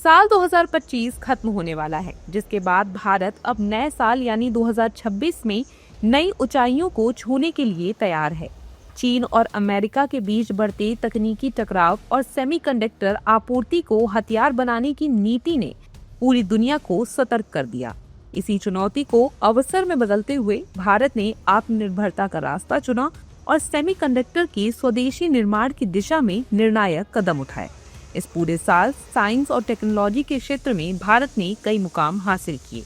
साल 2025 खत्म होने वाला है, जिसके बाद भारत अब नए साल यानी 2026 में नई ऊंचाइयों को छूने के लिए तैयार है। चीन और अमेरिका के बीच बढ़ते तकनीकी टकराव और सेमीकंडक्टर आपूर्ति को हथियार बनाने की नीति ने पूरी दुनिया को सतर्क कर दिया। इसी चुनौती को अवसर में बदलते हुए भारत ने आत्मनिर्भरता का रास्ता चुना और सेमीकंडक्टर के स्वदेशी निर्माण की दिशा में निर्णायक कदम उठाए। इस पूरे साल साइंस और टेक्नोलॉजी के क्षेत्र में भारत ने कई मुकाम हासिल किए।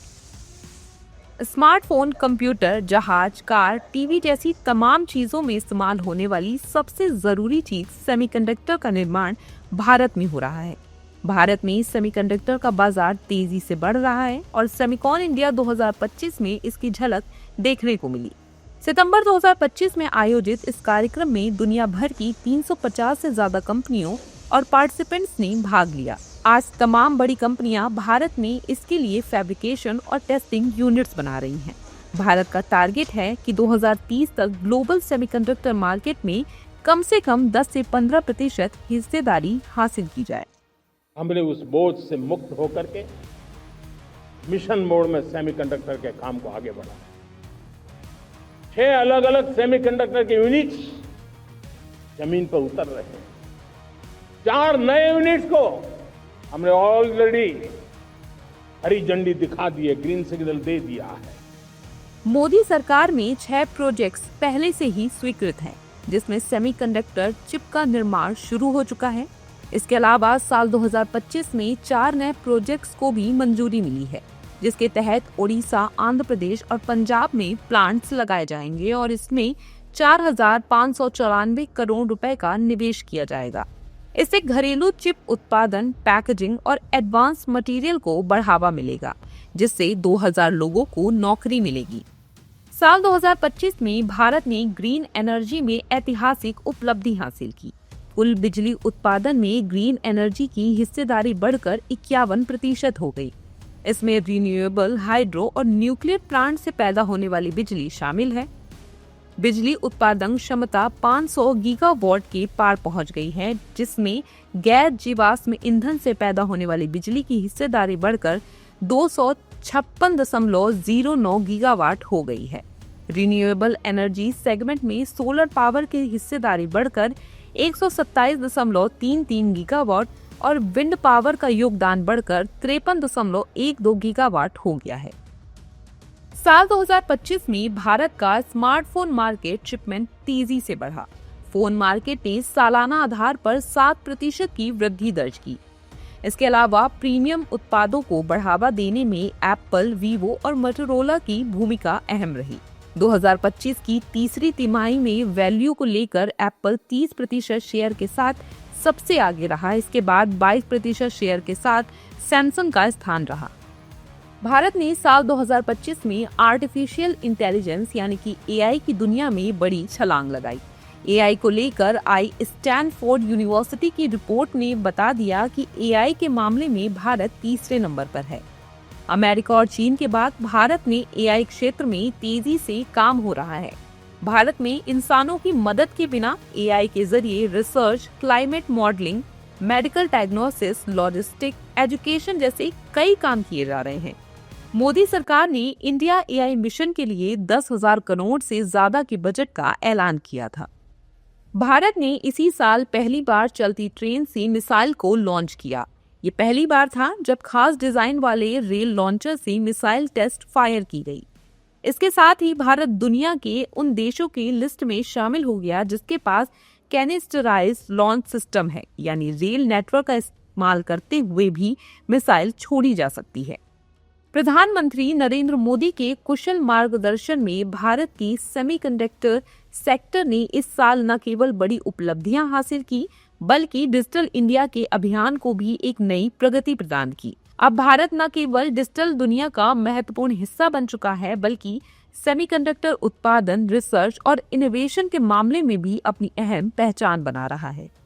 स्मार्टफोन, कंप्यूटर, जहाज, कार, टीवी जैसी तमाम चीजों में इस्तेमाल होने वाली सबसे जरूरी चीज सेमीकंडक्टर का निर्माण भारत में हो रहा है। भारत में सेमीकंडक्टर का बाजार तेजी से बढ़ रहा है और सेमिकॉन इंडिया 2025 में इसकी झलक देखने को मिली। सितंबर 2025 में आयोजित इस कार्यक्रम में दुनिया भर की 350 से ज्यादा कंपनियों और पार्टिसिपेंट्स ने भाग लिया। आज तमाम बड़ी कंपनियां भारत में इसके लिए फैब्रिकेशन और टेस्टिंग यूनिट्स बना रही हैं। भारत का टारगेट है कि 2030 तक ग्लोबल सेमीकंडक्टर मार्केट में कम से कम 10 से 15% हिस्सेदारी हासिल की जाए। हमने उस बोझ से मुक्त होकर के मिशन मोड में सेमीकंडक्टर के काम को आगे बढ़ाया। 6 अलग अलग सेमीकंडक्टर के यूनिट्स जमीन पर उतर रहे हैं। 4 नए यूनिट्स को हमने ऑलरेडी हरी झंडी दिखा दी है, ग्रीन सिग्नल दे दिया है। मोदी सरकार में 6 प्रोजेक्ट्स पहले से ही स्वीकृत हैं, जिसमें सेमीकंडक्टर चिप का निर्माण शुरू हो चुका है। इसके अलावा साल 2025 में 4 नए प्रोजेक्ट्स को भी मंजूरी मिली है, जिसके तहत ओडिशा, आंध्र प्रदेश और पंजाब में प्लांट्स लगाए जाएंगे और इसमें 4,594 करोड़ रुपए का निवेश किया जाएगा। इससे घरेलू चिप उत्पादन, पैकेजिंग और एडवांस मटेरियल को बढ़ावा मिलेगा, जिससे 2000 लोगों को नौकरी मिलेगी। साल 2025 में भारत ने ग्रीन एनर्जी में ऐतिहासिक उपलब्धि हासिल की। कुल बिजली उत्पादन में ग्रीन एनर्जी की हिस्सेदारी बढ़कर 51% हो गई। इसमें रिन्यूएबल, हाइड्रो और न्यूक्लियर प्लांट से पैदा होने वाली बिजली शामिल है। बिजली उत्पादन क्षमता 500 गीगावाट के पार पहुंच गई है, जिसमें गैर जीवाश्म ईंधन से पैदा होने वाली बिजली की हिस्सेदारी बढ़कर 256.09 गीगावाट हो गई है। रिन्यूएबल एनर्जी सेगमेंट में सोलर पावर की हिस्सेदारी बढ़कर 127.33 गीगावाट और विंड पावर का योगदान बढ़कर 53.12 गीगावाट हो गया है। साल 2025 में भारत का स्मार्टफोन मार्केट शिपमेंट तेजी से बढ़ा। फोन मार्केट ने सालाना आधार पर 7% की वृद्धि दर्ज की। इसके अलावा प्रीमियम उत्पादों को बढ़ावा देने में एप्पल, वीवो और मोटोरोला की भूमिका अहम रही। 2025 की तीसरी तिमाही में वैल्यू को लेकर एप्पल 30% शेयर के साथ सबसे आगे रहा। इसके बाद 22% शेयर के साथ सैमसंग का स्थान रहा। भारत ने साल 2025 में आर्टिफिशियल इंटेलिजेंस यानी कि एआई की दुनिया में बड़ी छलांग लगाई। एआई को लेकर आई स्टैनफोर्ड यूनिवर्सिटी की रिपोर्ट ने बता दिया कि एआई के मामले में भारत तीसरे नंबर पर है। अमेरिका और चीन के बाद भारत में एआई क्षेत्र में तेजी से काम हो रहा है। भारत में इंसानों की मदद के बिना एआई के जरिए research, climate modelling, medical diagnosis, logistic, education जैसे कई काम किए जा रहे हैं। मोदी सरकार ने इंडिया एआई मिशन के लिए 10,000 करोड़ से ज्यादा के बजट का ऐलान किया था। भारत ने इसी साल पहली बार चलती ट्रेन से मिसाइल को लॉन्च किया। ये पहली बार था जब खास डिजाइन वाले रेल लॉन्चर से मिसाइल टेस्ट फायर की गई। इसके साथ ही भारत दुनिया के उन देशों की लिस्ट में शामिल हो गया जिसके पास कैनिस्टराइज्ड लॉन्च सिस्टम है, यानी रेल नेटवर्क का इस्तेमाल करते हुए भी मिसाइल छोड़ी जा सकती है। प्रधानमंत्री नरेंद्र मोदी के कुशल मार्गदर्शन में भारत की सेमीकंडक्टर सेक्टर ने इस साल न केवल बड़ी उपलब्धियां हासिल की, बल्कि डिजिटल इंडिया के अभियान को भी एक नई प्रगति प्रदान की। अब भारत न केवल डिजिटल दुनिया का महत्वपूर्ण हिस्सा बन चुका है, बल्कि सेमीकंडक्टर उत्पादन, रिसर्च और इनोवेशन के मामले में भी अपनी अहम पहचान बना रहा है।